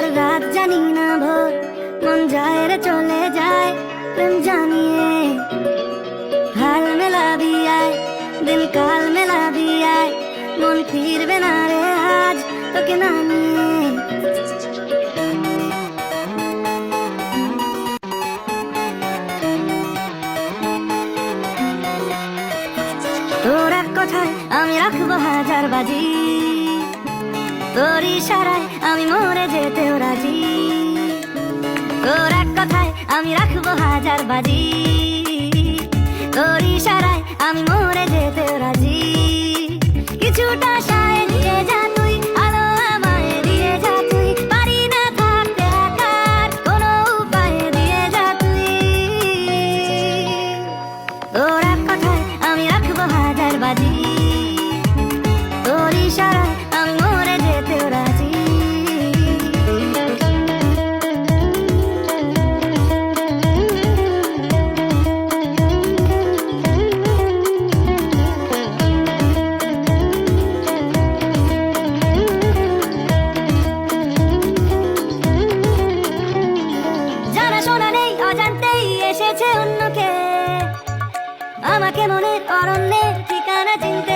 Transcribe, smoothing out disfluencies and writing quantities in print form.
আর রাত জানি না ভোর, মন যায় রে চলে যায় প্রেম জানিয়ে। হাল মেলাবি আয়, দিন কাল মেলাবি আয়, মন ফিরবে না রে আজ তোকে না নিয়ে। তোর এক কথায় আমি রাখবো হাজার বাজি, তোর ইশারায় আমি মরে যেতেও রাজি। তোর এক কথায় আমি রাখবো হাজার বাজি, তোর ইশারায় আমি মরে যেতেও রাজি। কিছুটা সায় দিয়ে যা তুই, আলো আমায় দিয়ে যা তুই, পারি না থাকতে একা কোনো উপায় দিয়ে যা তুই। তোর এক কথায় আমি রাখবো হাজার বাজি, তোর ইশারায় আমি মরে যেতেও রাজি। জানাশোনা নেই অজান্তেই এসেছে অন্যকে, আমাকে মনের অরণ্যের ঠিকানা চিনতে